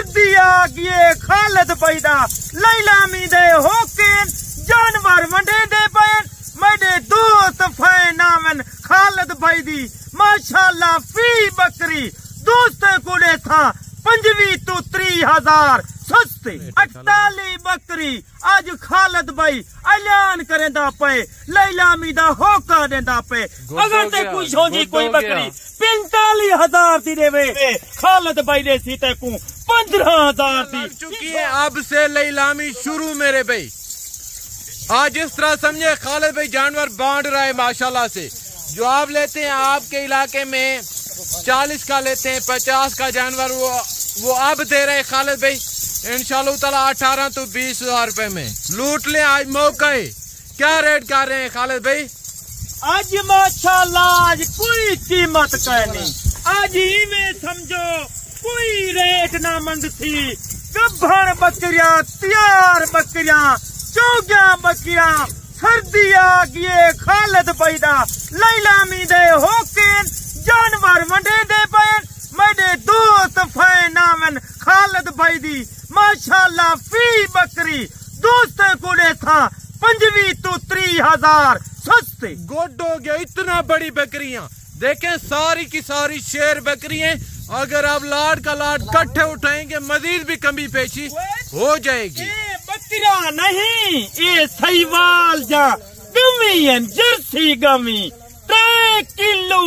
सर्दी आ गई खालिद भाई दा लैलामी दे होके जानवर वंडे दे पैन मेरे दोस्त फैन नामन खालिद भाई दी माशाल्लाह फी बकरी दोस्तें कोले था 25 तो 30,000 सस्ते 48 बकरी आज खालिद भाई ऐलान करेंदा पे लैलामी दा होका देंदा पे अगर ते कोई सोची कोई बकरी 45,000 दी देवे खालिद भाई दे सीते को 15,000 दी चुकी है। अब से लैलामी शुरू मेरे भाई। आज इस तरह समझे खालिद भाई जानवर बांट रहा है माशाल्लाह से। जो आप लेते हैं आपके इलाके में 40 का लेते हैं 50 का जानवर वो अब दे रहे खालिद भाई इंशाल्लाह ताला 18 तो 20,000 रुपए में लूट ले। आज मौका है। क्या रेट कर रहे हैं खालिद भाई? आज माशाल्लाह आज कोई कीमत कहनी आज ही में समझो कोई रेट ना मंग थी। गब्भण बकरियां तैयार बकरियां चौगिया बकरियां सर्दी आ गई खालिद भाई दा लैलामी दे होके जानवर वंडे दे पैन मेरे दोस्त फैन नामन खालिद भाई दी माशाल्लाह फी बकरी दोस्तें कोले था 25 तो 30,000 सस्ते गुड हो गया। इतना बड़ी बकरियां देखें सारी की सारी शेर बकरियां। अगर आप लाड का लाड कट्ठे उठाएंगे मजीद भी कमी पेशी हो जाएगी। बकरा नहीं ये सहीवाल जा गमी जर्सी गमी 3 किलो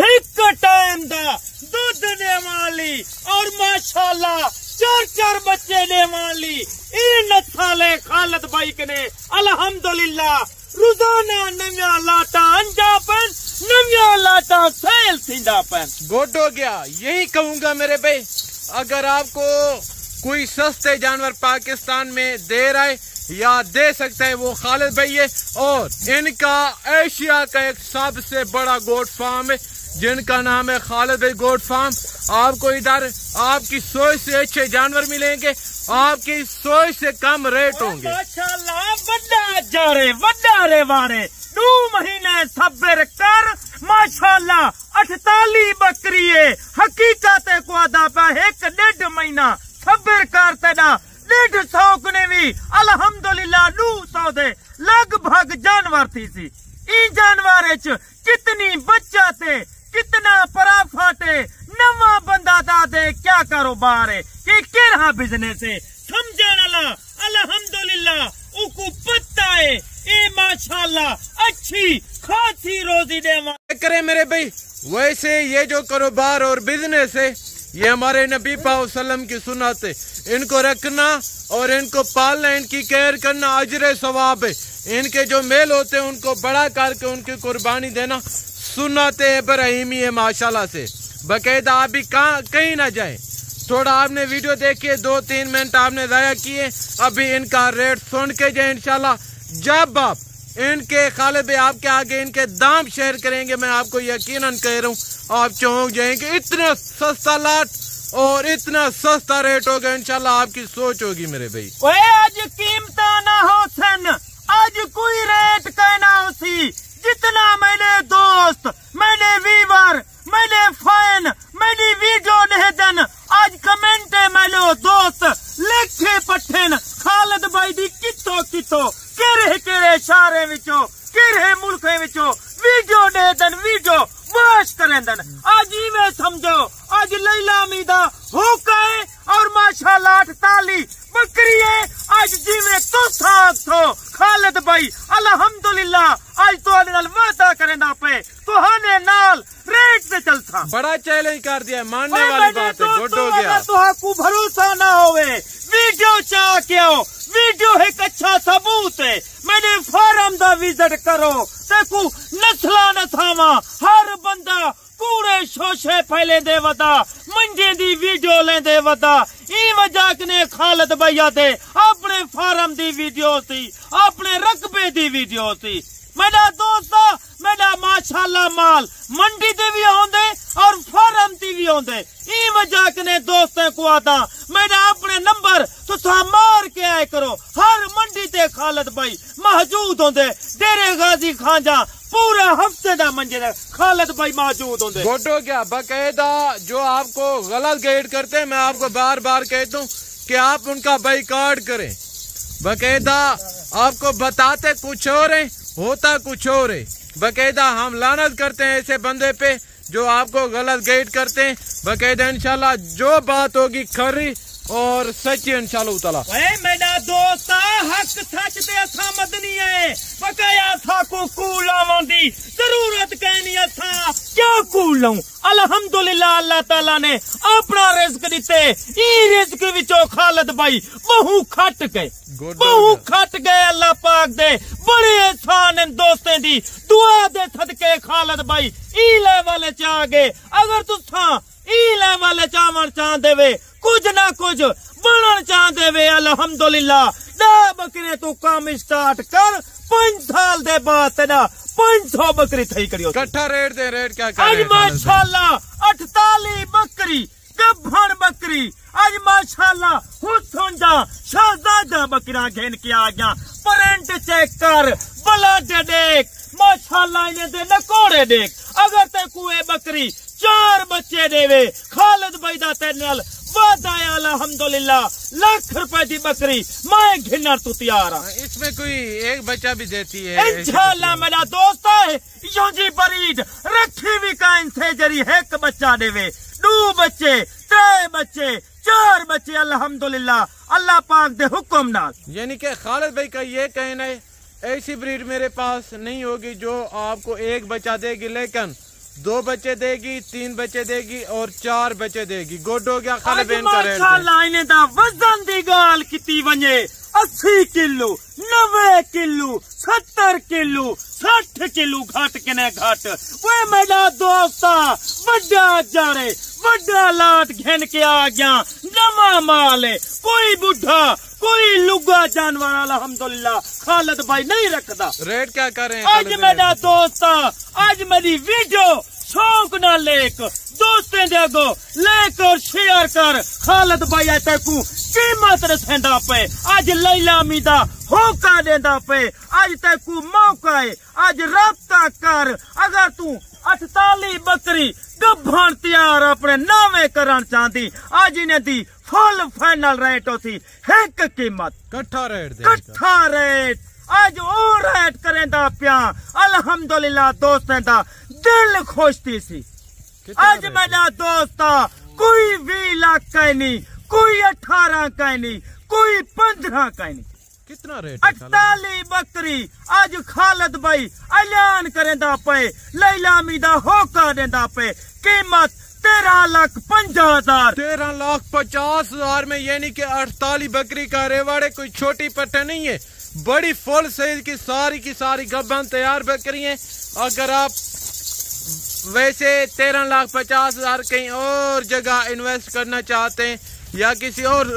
एक टाइम दा दूध देने वाली और माशाल्लाह 4 बच्चे देने वाली इन नस्ले खालिद भाई ने अल्हम्दुलिल्लाह रोजाना नव्या लाटा अंजापन नव्या लाटा सेल सिंधापन। गुड हो गया। यही कहूंगा मेरे भाई अगर आपको कोई सस्ते जानवर पाकिस्तान में दे रहा है या दे सकता है वो खालिद भाई है। और इनका एशिया का एक सबसे बड़ा गोट फार्म है जिनका नाम है खालिद भाई गोट फार्म। आपको इधर आपकी सोच से अच्छे जानवर मिलेंगे आपकी सोच से कम रेट होंगे। माशाल्लाह बड़ा जारे वड्डा रे वारे 2 महीने सब्र कर माशाल्लाह 48 बकरी है हकीकत को अदा पे 1.5 महीना सब्र करते ना 150 ने भी अल्हम्दुलिल्लाह 200 दे लगभग जानवर थी सी। इन जानवर कितनी बच्चा थे कितना पराफाटे नवा बंदा दादे क्या कारोबार है कि केड़ा बिजनेस है समझने वाला अल्हम्दुलिल्लाह उनको पता है ये माशाल्लाह अच्छी खासी रोजी दे करे मेरे भाई। वैसे ये जो कारोबार और बिजनेस है ये हमारे नबी पाक सल्लम की सुन्नत है। इनको रखना और इनको पालना इनकी केयर करना अजर सवाब है। इनके जो मेल होते हैं उनको बड़ा करके उनकी कुर्बानी देना सुन्नत इब्राहिमी है माशाल्लाह से। बाकायदा आप भी कहीं ना जाए। थोड़ा आपने वीडियो देखिए 2-3 मिनट आपने ज़ाया किए अभी इनका रेट सुन के जाए इंशाल्लाह। जब आप इनके खालिद भाई आपके आगे इनके दाम शेयर करेंगे मैं आपको यकीनन कह रहा हूँ आप चौंक जाएंगे। इतना सस्ता लाट और इतना सस्ता रेट होगा इंशाल्लाह आपकी सोच होगी मेरे भाई। आज कीमत ना हो सन आज कोई रेट कहना उसी जितना मेरे दोस्त मेरे वीवर मेरे फैन मेरी वीडियो देदन आज कमेंट मेलो दोस्त लिखे पठन खालिद भाई दी कितो कितो केरे शहरे विचो केरे मुल्के विचो वीडियो देदन वीडियो वाश करेंदन। आज ही में समझो आज लैलामी दा होका है और माशाल्लाह 48 बकरी है आज जी में तो खालिद भाई अल्हम्दुलिल्लाह आज तो वादा करेंदा पे तो हने नाल रेट से चलता बड़ा चैलेंज कर दिया मानने वाली बात है। गुड हो गया। तो आपको भरोसा ना होवे वीडियो चाह के आओ वीडियो एक अच्छा सबूत है मैंने फार्म दा विजिट करो देखो नस्ला नसावा हर बंदा पूरे शोशे फैले दे वदा मंजे दी वीडियो ले दे वदा ई वजह ने खालिद भैया थे अपने फार्म दी वीडियो थी अपने रकबे दी वीडियो थी। मेरा दोस्त मेरा माशाल्लाह माल मंडी ते भी आंदे और फार्म ते भी आंदे ई वजह ने दोस्तों को आता मेरा अपने नंबर तुसा मार के आए करो हर मंडी ते खालिद भाई मौजूद होंदे डेरे गाजी खांजा पूरा हफ्ते दा मंजे दे खालिद भाई मौजूद होंगे। गोटो क्या बाकायदा जो आपको गलत गाइड करते हैं, मैं आपको बार बार कहता हूँ कि आप उनका बाइकआउट करें। बाकायदा आपको बताते कुछ और है, होता कुछ और है। बाकायदा हम लानत करते हैं ऐसे बंदे पे जो आपको गलत गाइड करते हैं। बाकायदा इंशाल्लाह जो बात होगी खरी और सच्ची इंशाल्लाह ताला। मेरा दोस्त हक सच ते असा मदनी है, बकाया असा को कूल आवांदी जरूरत कहनी असा क्या कूल लाऊं। अल्हम्दुलिल्लाह अल्लाह ताला ने अपना रिज़्क दिते। ई रिज़्क विचों खालिद भाई बहु खट गए, बहु खट गए। अल्लाह पाक दे बड़े एहसान इन दोस्तें दी दुआ दे सदके खालिद भाई ई लेवल च आ गए। अगर तुसा ई लेवल च आवन चाहंदे वे, कुछ ना कुछ बनना चाहते वे, अल्हम्दुलिल्लाह दा बकरे तू काम स्टार्ट कर। 5 साल दे बाद तेरा 500 बकरी थई करियो। कट्ठा रेट दे, रेट क्या कर आज माशाल्लाह 48 बकरी गब्भण बकरी। आज माशाल्लाह हुसन जा शहजादा बकरा घेन के आ गया। प्रिंट चेक कर, ब्लड देख, माशाल्लाह इन्हें दे नकोड़े देख। अगर ते कुए बकरी 4 बच्चे देवे खालिद भाई दा तेरे नाल वादा है अल्हम्दुलिल्लाह। ₹1,00,000 की बकरी मैं घिनर तू तैयार हाँ। इसमें कोई एक बच्चा भी देती है इंशाल्लाह। मेरा दोस्त है यो जी बरीड रखी भी काइन से जरी एक बच्चा देवे, 2 बच्चे, 3 बच्चे, 4 बच्चे अल्हम्दुलिल्लाह अल्लाह पाक दे हुक्म नाल। यानी कि खालिद भाई का ये कहना है ऐसी ब्रीड मेरे पास नहीं होगी जो आपको एक बच्चा देगी, लेकिन 2 बच्चे देगी, 3 बच्चे देगी और 4 बच्चे देगी। गुड हो गया खालिद भाई का रेट। माशाल्लाह इन्हें दा वजन दी गाल किती वने 80 किलो, 90 किलो, 70 किलो, 60 किलो घट के ने घट। वो मेरा दोस्ता बड़ा जारे बड़ा लाट घेन के आ गया। नवा माल है, कोई बुढ़ा कोई लुगा जानवर अल्हम्दुलिल्लाह खालिद भाई नहीं रखता। रेट क्या कर रहे हैं आज मेरा दोस्ता, आज मेरी वीडियो शौक ना लेक दोस्तें दे अगो लेक और शेयर कर। खालिद भाई तेकू कीमत रसेंदा पे, आज लैला मीदा होका देंदा पे, आज तेकू मौका है, आज रब्ता कर। अगर तू 48 बकरी गब्भण तैयार अपने नावे करन चाहती, आज इन्हें दी फुल फाइनल रेट होती एक कीमत कट्ठा रेट दे, कट्ठा रेट आज ओ रेट करेंदा प्या अल्हम्दुलिल्लाह। दोस्तें दा दिल खुश थी सी। आज मेरा दोस्ता कोई 20 लाख का नहीं, कोई 18 का नहीं, कोई 15 का नहीं। कितना रेट? 48 बकरी आज खालिद भाई ऐलान करेंदा पे, लैला मीदा होका देंदा पे। कीमत 13,50,000। 13,50,000 में, यानी कि 48 बकरी का रेवाड़े कोई छोटी पट्टा नहीं है, बड़ी फुल साइज की सारी गब्बन तैयार बकरी है। अगर आप वैसे 13,50,000 कहीं और जगह इन्वेस्ट करना चाहते हैं या किसी और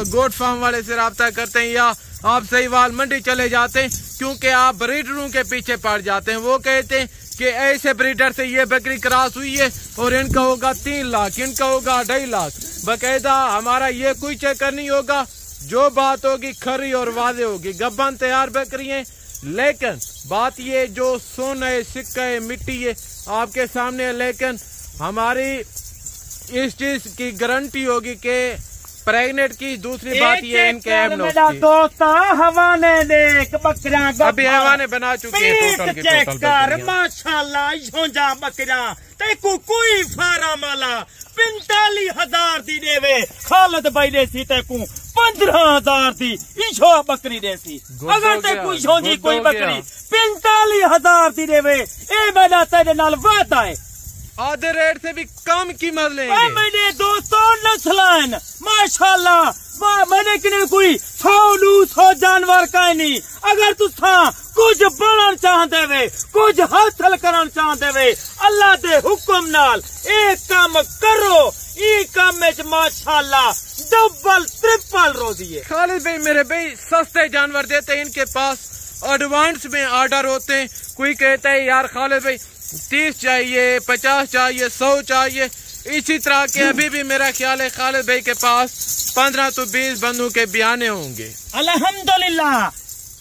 गोट फार्म वाले से रब्ता करते हैं या आप सहीवाल मंडी चले जाते हैं, क्योंकि आप ब्रीडरों के पीछे पड़ जाते हैं। वो कहते हैं कि ऐसे ब्रीडर से ये बकरी क्रॉस हुई है और इनका होगा 3 लाख, इनका होगा 2.5 लाख। बाकायदा हमारा ये कोई चक्कर नहीं होगा, जो बात होगी खरी और वादे होगी। गब्बन तैयार बकरी है, लेकिन बात ये जो सोना है, सिक्का है, मिट्टी है आपके सामने है, लेकिन हमारी इस चीज की गारंटी होगी कि प्रेग्नेंट की। दूसरी बात ये इनके दोस्त हवाने देख बकरा अभी हवाने बना चुके हैं टोटल की चेक टोटल कर माशाल्लाह झोंजा बकरा तेको कोई फार्म वाला 45,000 दी देवे खालिद भाई दे सी तेको 15,000 दी इशो बकरी दे सी। अगर तेको झोंजी कोई बकरी 45,000 दी देवे ए मेरा तेरे नाल वादा है आधे रेट से भी कम कीमत लेंगे। मेरे दोस्तों नस्लन माशाल्लाह मैंने कि कोई 100 जानवर का नहीं। अगर तुसा कुछ बनना चाहते वे, कुछ हासिल करना चाहते वे, अल्लाह दे हुक्म नाल एक काम करो, ई काम में माशाल्लाह डबल ट्रिपल रोजी है। खालिद भाई मेरे भाई सस्ते जानवर देते हैं, इनके पास एडवांस में ऑर्डर होते हैं। कोई कहता है यार खालिद भाई 30 चाहिए, 50 चाहिए, 100 चाहिए। इसी तरह के अभी भी मेरा ख्याल है खालिद भाई के पास 15 तो 20 बंदों के बयाने होंगे। अल्हम्दुलिल्लाह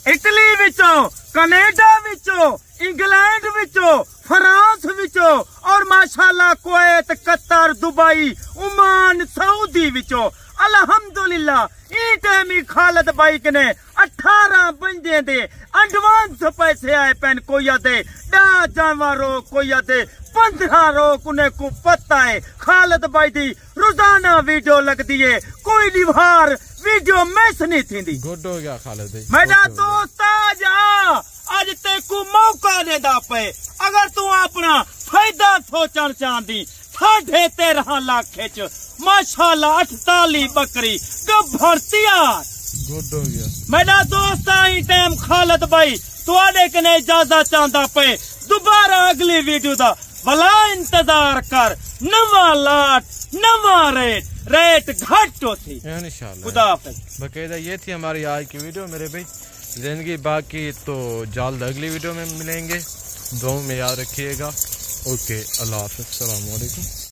इटली विचो, कनेडा विचो, इंग्लैंड विचो, फ्रांस विचो और माशाल्लाह Kuwait, Qatar, Dubai, Oman, Saudi विचो अल्हम्दुलिल्लाह ई टाइम ही खालिद भाई ने 18 बंदे दे एडवांस पैसे आए पैन कोई दे 10 जानवरों कोई दे 15 रोक उन्हें को पता है। खालिद भाई दी रोजाना वीडियो लगती है, कोई दिवार वीडियो मिस नहीं थी। गुड हो गया खालिद भाई। मेरा दोस्त आज तेकू मौका देदा पे, अगर तू अपना फायदा सोचना चाहती 13.5 लाख च माशाल्लाह 48 बकरी गब्बर तैयार। गुड हो गया मेरा दोस्त आई टाइम खालिद भाई तुआडे कने इजाजत चाहता पे, दोबारा अगली वीडियो दा भला इंतजार कर। नवा लाट नवा रेट घट होती इंशाल्लाह। खुदा हाफिज। बकायदा ये थी हमारी आज की वीडियो मेरे भाई। जिंदगी बाकी तो जल्द अगली वीडियो में मिलेंगे, दुआ में याद रखिएगा। ओके, अल्लाह हाफिज, अस्सलाम वालेकुम।